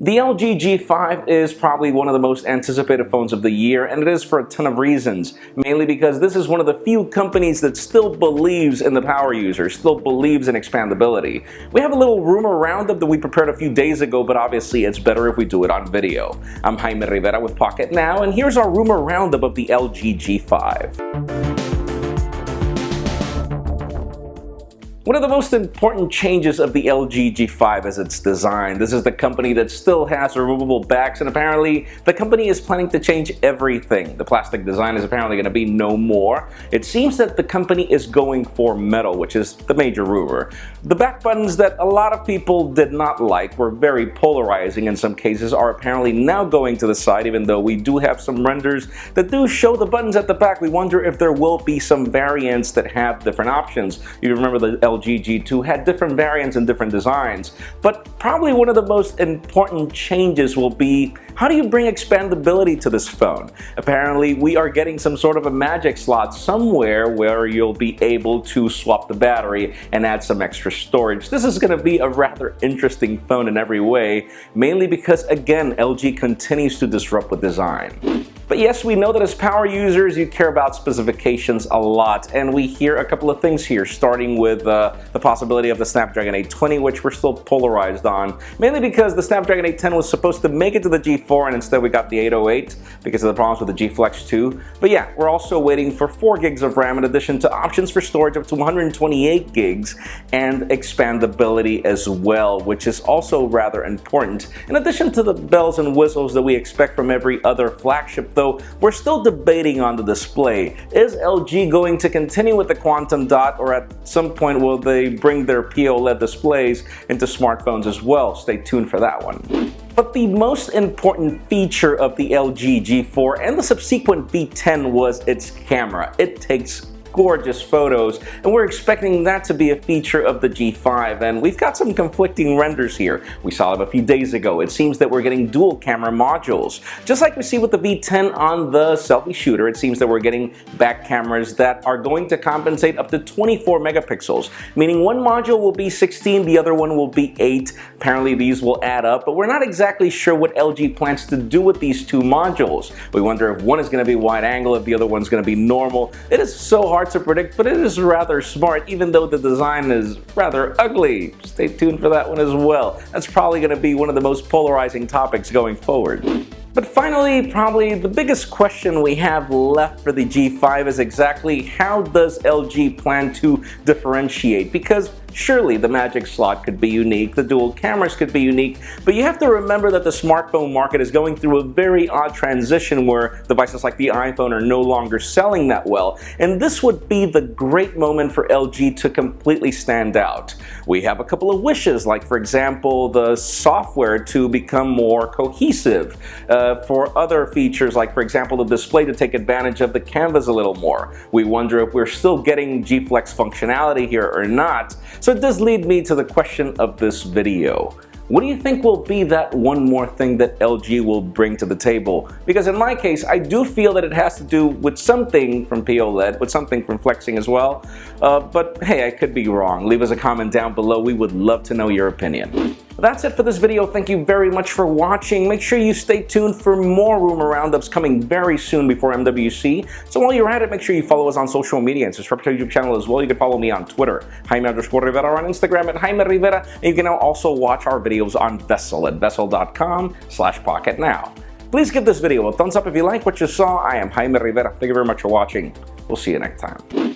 The LG G5 is probably one of the most anticipated phones of the year, and it is for a ton of reasons. Mainly because this is one of the few companies that still believes in the power user, still believes in expandability. We have a little rumor roundup that we prepared a few days ago, but obviously it's better if we do it on video. I'm Jaime Rivera with Pocketnow, and here's our rumor roundup of the LG G5. One of the most important changes of the LG G5 is its design. This is the company that still has removable backs, and apparently the company is planning to change everything. The plastic design is apparently going to be no more. It seems that the company is going for metal, which is the major rumor. The back buttons that a lot of people did not like, were very polarizing in some cases, are apparently now going to the side, even though we do have some renders that do show the buttons at the back. We wonder if there will be some variants that have different options. You remember the LG G2 had different variants and different designs, but probably one of the most important changes will be, how do you bring expandability to this phone? Apparently we are getting some sort of a magic slot somewhere where you'll be able to swap the battery and add some extra storage. This is going to be a rather interesting phone in every way, mainly because again LG continues to disrupt with design. But yes, we know that as power users, you care about specifications a lot, and we hear a couple of things here, starting with the possibility of the Snapdragon 820, which we're still polarized on, mainly because the Snapdragon 810 was supposed to make it to the G4, and instead we got the 808 because of the problems with the G Flex 2. But yeah, we're also waiting for 4 gigs of RAM in addition to options for storage up to 128 gigs and expandability as well, which is also rather important. In addition to the bells and whistles that we expect from every other flagship, though, we're still debating on the display. Is LG going to continue with the quantum dot, or at some point will they bring their POLED displays into smartphones as well? Stay tuned for that one. But the most important feature of the LG G4 and the subsequent V10 was its camera. It takes gorgeous photos, and we're expecting that to be a feature of the G5, and we've got some conflicting renders here. We saw them a few days ago. It seems that we're getting dual camera modules. Just like we see with the V10 on the selfie shooter, it seems that we're getting back cameras that are going to compensate up to 24 megapixels, meaning one module will be 16, the other one will be 8. Apparently these will add up, but we're not exactly sure what LG plans to do with these two modules. We wonder if one is going to be wide angle, if the other one's going to be normal. It is so hard to predict, but it is rather smart, even though the design is rather ugly. Stay tuned for that one as well. That's probably going to be one of the most polarizing topics going forward. But finally, probably the biggest question we have left for the G5 is exactly how does LG plan to differentiate? Because surely the magic slot could be unique, the dual cameras could be unique, but you have to remember that the smartphone market is going through a very odd transition where devices like the iPhone are no longer selling that well, and this would be the great moment for LG to completely stand out. We have a couple of wishes, like for example the software to become more cohesive, for other features like for example the display to take advantage of the canvas a little more. We wonder if we're still getting G Flex functionality here or not. So it does lead me to the question of this video. What do you think will be that one more thing that LG will bring to the table? Because in my case, I do feel that it has to do with something from POLED, with something from flexing as well. But hey, I could be wrong. Leave us a comment down below. We would love to know your opinion. That's it for this video. Thank you very much for watching. Make sure you stay tuned for more rumor roundups coming very soon before MWC. So while you're at it, make sure you follow us on social media and subscribe to our YouTube channel as well. You can follow me on Twitter, Jaime_Rivera, on Instagram at Jaime Rivera, and you can now also watch our videos on Vessel at vessel.com/Pocketnow. Please give this video a thumbs up if you like what you saw. I am Jaime Rivera. Thank you very much for watching. We'll see you next time.